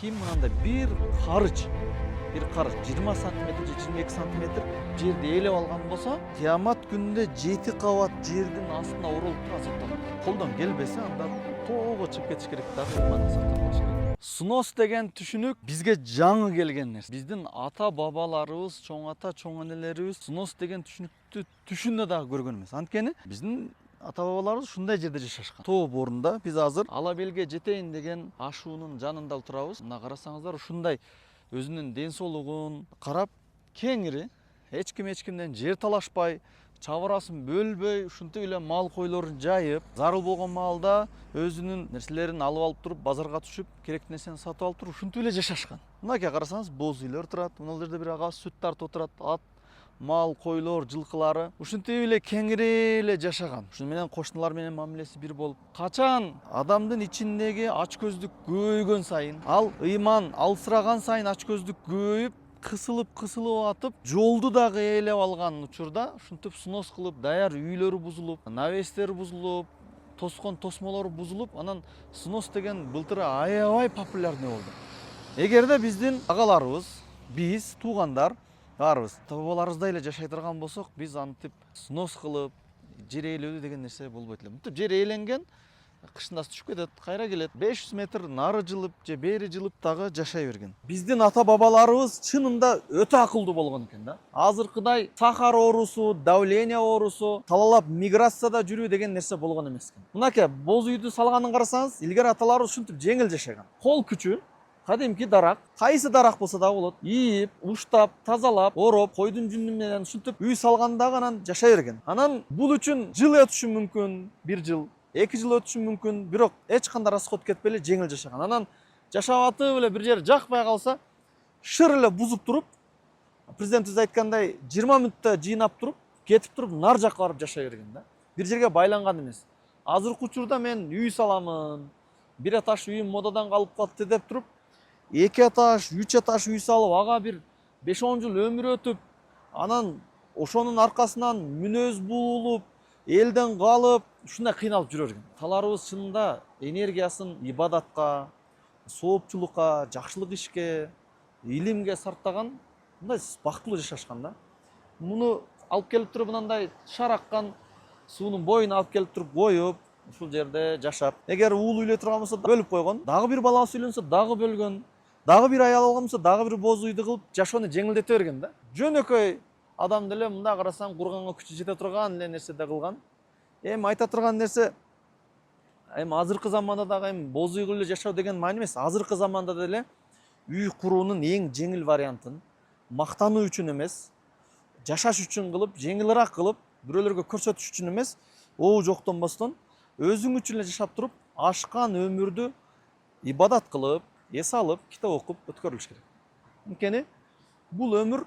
кийин мынандай бир карыч 20 сантиметр же 22 сантиметр жерди ээлеп алган болсо, кыямат күнүндө 7 кабат жердин астына оролуп туруп азапталат. Колдон келбесе анда тоого чыгып кетиш керек дагы иманды сактап калыш керек. Снос деген түшүнүк бизге жаңы келген нерсе. Биздин ата бабаларыбыз, чоң ата, чоң энелерибиз снос деген түшүнүктү түшүндө дагы көргөн эмес. Анткени биздин ата бабаларыбыз ушундай жерде жашашкан. Тоо борунда биз азыр ала белге жетейин деген ашуунун жанында турабыз. Мына карасаңыздар ушундай өзүнүн ден соолугун карап, кеңири эч кимден жер талашпай, чабарасын бөлбөй, ушинтип эле мал койлорун жайып, зарыл болгон маалда өзүнүн нерселерин алып туруп, базарга түшүп, керектүү нерсени сатып алып туруп, ушинтип эле жашашкан. Мынакей карасаңыз, боз үйлөр турат, мына жерде бир ага сүт тартып отурат, ат, мал, койлор, жылкылары. Ушинтип эле кеңири эле жашаган. Ушуну менен кошуналар менен мамилеси бир болуп. Качан адамдын ичиндеги ачкөздүк көбөйгөн сайын, ал ыйман алсыраган сайын ачкөздүк көбөйүп, кысылып атып, жолду дагы ээлеп алган учурда ушинтип снос кылып, даяр үйлөрү бузулуп, навестери бузулуп, тоскон тосмолору бузулуп, анан снос деген былтыр аябай популярный болду. Эгерде биздин агаларыбыз, биз туугандар баарыбыз ата бабаларыбыздай эле жашай турган болсок, биз антип снос кылып, жер ээлөөдө деген нерсе болбойт эле. Мынтип жер ээленген, кышында түшүп кетет, кайра келет. 500 метр нары жылып же бери жылып дагы жашай берген. Биздин ата бабаларыбыз чынында өтө акылдуу болгон экен да. Азыркыдай сахар оорусу, давление оорусу, талалап миграцияда жүрүү деген нерсе болгон эмес экен. Мынакей боз үйдү салганын карасаңыз, илгери аталарыбыз ушинтип жеңил жашаган. Кол күчү, кадимки дарак, кайсы дарак болсо да болот, ийип, уштап, тазалап, ороп, койдун жүнү менен ушинтип үй салганда анан жашай берген. Анан бул үчүн жыл өтүшү мүмкүн, 1 жыл, 2 жыл өтүшү мүмкүн, бирок эч кандай расход кетпей эле жеңил жашаган. Анан жашап атып эле бир жери жакпай калса, шыр эле бузуп туруп, президентибиз айткандай 20 мүнөттө жыйнап туруп, кетип туруп нар жакка барып жашай берген да. Бир жерге байланган эмес. Азыркы учурда мен үй саламын, 1 этаж үйүм модадан калып калды деп туруп, 2 этаж, 3 этаж үй салып, ага бир 5-10 жыл өмүр өтүп, анан ошонун аркасынан мүнөз буулуп, элден калып, ушундай кыйналып жүрө берген. Аталарыбыз чынында энергиясын ибадатка, соопчулукка, жакшылык ишке, илимге сарптаган, мындай бактылуу жашашкан да. Муну алып келип туруп мындай шар аккан суунун боюна алып келип туруп коюп, ушул жерде жашап. Эгер уул үйлөй турган болсо бөлүп койгон, дагы бир баласы үйлөнсө дагы бөлгөн, дагы бир аял алган болсо дагы бир боз үйдү кылып жашоону жеңилдете берген да. Жөнөкөй адам деле мында карасаң курганга күчү жете турган эле нерседе кылган. Эми айта турган нерсе, эми азыркы заманда дагы эми боз үй эле жашоо деген маани эмес. Азыркы заманда деле үй куруунун эң жеңил вариантын мактануу үчүн эмес, жашаш үчүн кылып, жеңилирээк кылып, бирөөлөргө көрсөтүш үчүн эмес, оо жоктонбостон өзүң үчүн эле жашап туруп, ашкан өмүрдү ибадат кылып, эс алып, китеп окуп өткөрүлүш керек. Анткени бул өмүр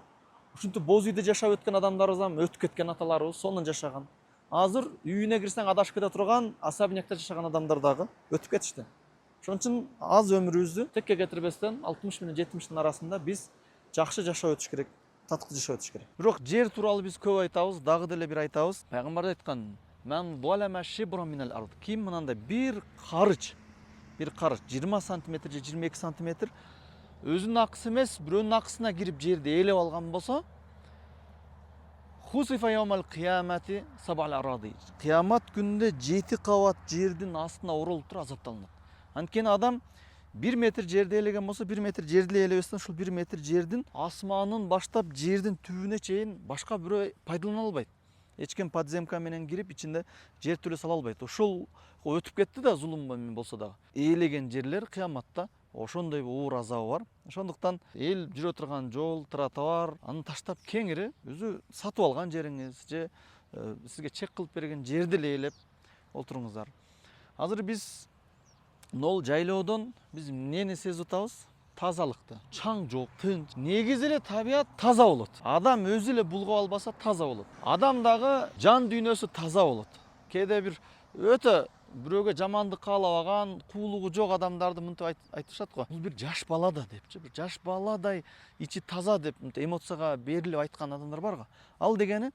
ушинтип боз үйдө жашап өткөн адамдарыбыздан өтүп кеткен аталарыбыз сонун жашаган. Азыр үйүнө кирсең адашып кете турган особнякта жашаган адамдар дагы өтүп кетишти. Ошон үчүн аз өмүрүбүздү текке кетирбестен 60 менен 70-тин арасында биз жакшы жашоо өтүш керек, таткы жашоо өтүш керек. Бирок жер тууралуу биз көп айтабыз, дагы деле бир айтабыз. Пайгамбар айткан: "Мен залама шибран минал ард". Ким мынандай бир карыч 20 сантиметр же 22 сантиметр өзүнүн акысы эмес, бирөөнүн акысына кирип жерди ээлеп алган болсо, хусифа яумал кыямати сабал аради. Кыямат күнүндө 7 кабат жердин астына оролуп туруп азапталынат. Анткени адам 1 метр жерди ээлеген болсо, 1 метр жерди ээлебестен ушул 1 метр жердин асманын баштап жердин түбүнө чейин башка бирөө пайдалана албайт. Эч ким подземка менен кирип ичинде жер төлөй сала албайт. Ушул өтүп кетти да зулум менен болсо дагы. Ээлеген жерлер кыяматта ошондой оор азабы бар. Ошондуктан эл жүрө турган жол, тротуар, аны таштап кеңири өзү сатып алган жериңиз же сизге чек кылып берген жерди эле ээлеп олтуруңуздар. Азыр биз нол жайлоодон биз эмнени сезип атабыз? Тазалыкты. Чаң жок, тынч. Негизи эле табият таза болот. Адам өзү эле булгап албаса таза болот. Адам дагы жан дүйнөсү таза болот. Кээде бир өтө бирөөгө жамандык каалабаган, куулугу жок адамдарды мынтип айтышат го. Бул бир жаш бала да депчи, бир жаш баладай ичи таза деп эмоцияга берилип айткан адамдар бар го. Ал дегени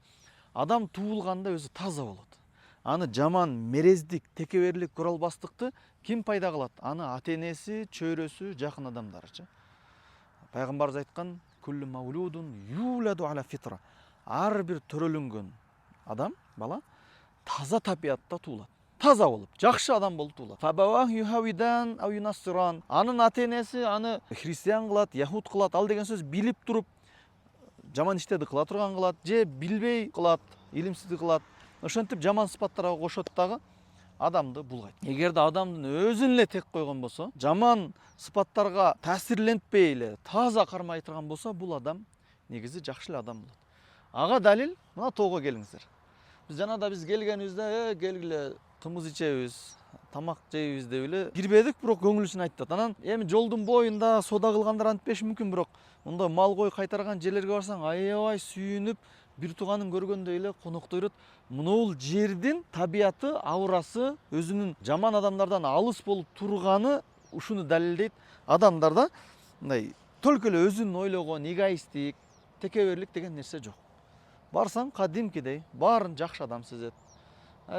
адам туулганда өзү таза болот. аны жаман мерездик, текеберлик, куралбастыкты ким пайда кылат? Аны ата энеси, чөйрөсү, жакын адамдарычы. Пайгамбарыбыз айткан: "Куллу маулудун юладу аля фитра". Ар бир төрөлүнгөн адам, бала таза табиатта туулат. Таза болуп, жакшы адам болуп туулат. Фабавах юхавидан ау юнасыран. Анын ата энеси аны христиан кылат, яхуд кылат. Ал деген сөз билип туруп жаман иштерди кыла турган кылат, же билбей кылат, илимсиздик кылат. Ошентип жаман сыпаттарга кошот дагы адамды булгайт. Эгерде адамдын өзүн эле тек койгон болсо, жаман сыпаттарга таасирленбей эле таза кармай турган болсо, бул адам негизи жакшы эле адам болот. Ага далил мына тоого келиңиздер. Биз жанагда келгенибизде келгиле кымыз ичебиз, тамак жейбиз деп эле кирбедик, бирок көңүлүсүн айтты. Анан эми жолдун боюнда сода кылгандар антпеши мүмкүн, бирок мындай мал кой кайтарган жерлерге барсаң, аябай сүйүнүп, бир тууганын көргөндөй эле коноктой берет. Бул жердин табияты, аурасы, өзүнүн жаман адамдардан алыс болуп турганы ушуну далилдейт. Адамдарда мындай только эле өзүн ойлогон, эгоисттик, текеберлик деген нерсе жок. Барсаң кадимкидей баарын жакшы адам сезет.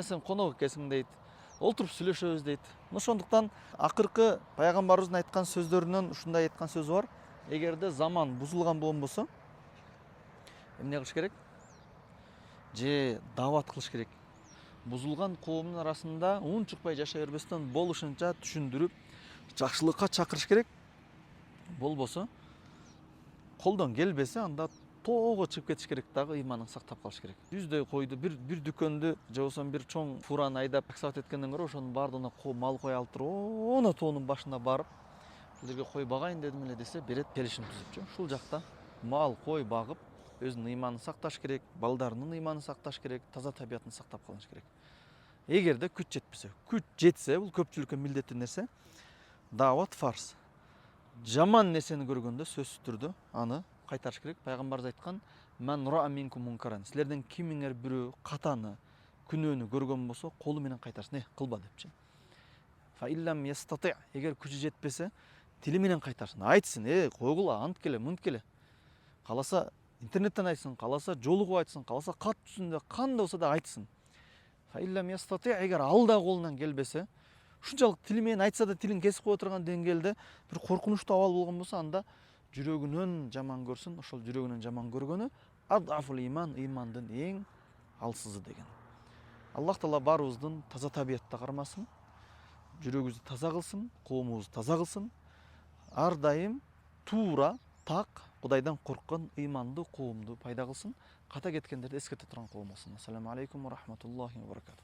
Сен конок экенсиң дейт. Олтуруп сүйлөшөбүз дейт. Ошондуктан акыркы пайгамбарыбыздын айткан сөздөрүнөн ушундай айткан сөзү бар. Эгерде заман бузулган болгон болсо, эмне кылыш керек? Же дават кылыш керек. Бузулган коомдун арасында унчукпай жашай бербестен болушунча түшүндүрүп, жакшылыкка чакырыш керек. Болбосо, колдон келбесе, анда тоого чыгып кетиш керек дагы, ыйманын сактап калыш керек. Жүздөй койду, бир дүкөндү же болбосо бир чоң фураны айдап таксовать эткенден көрө, ошонун баардыгына мал кой алып туруп, оны тоонун башына барып, ушул жерге кой багайын дедим эле десе, берет, келишим түзүпчү. Ушул жакта мал кой багып, өзүнүн ыйманын сакташ керек, балдарынын ыйманын сакташ керек, таза табиятын сактап калыш керек. Эгерде күч жетпесе, күч жетсе, бул көпчүлүккө милдеттүү нерсе, дават фарз. Жаман нерсени көргөндө сөзсүз түрдө аны кайтарыш керек. Пайгамбарыбыз айткан: "Мен ра минкум мункаран". Силерден кимиңер бирөө катаны, күнөөнү көргөн болсо, колу менен кайтарсын, кылба депчи. Фа иллам ястати, эгер күчү жетпесе, тили менен кайтарсын, айтсын, койгула, ант келе, мынт келе. Каласа интернеттен айтсын, каласа жолугуп айтсын, каласа кат түзүндө кандай болсо да айтсын. Фа иллам ястати, эгер ал да колунан келбесе, ушунчалык тили менен айтса да тилин кесип кое турган деңгээлде бир коркунучтуу абал болгон болсо, анда жүрөгүнөн жаман көрсүн. Ошол жүрөгүнөн жаман көргөнү адафул иман, ыймандын эң алсызы деген. Аллах Таала баарыбыздын таза табиятта кармасын, жүрөгүбүздү таза кылсын, коомубузду таза кылсын. Ар дайым туура, так, Кудайдан корккон ыймандуу коомду пайда кылсын. Ката кеткендерди эскерте турган коом болсун. Ассаламу алейкум ва рахматуллахи ва баракатух.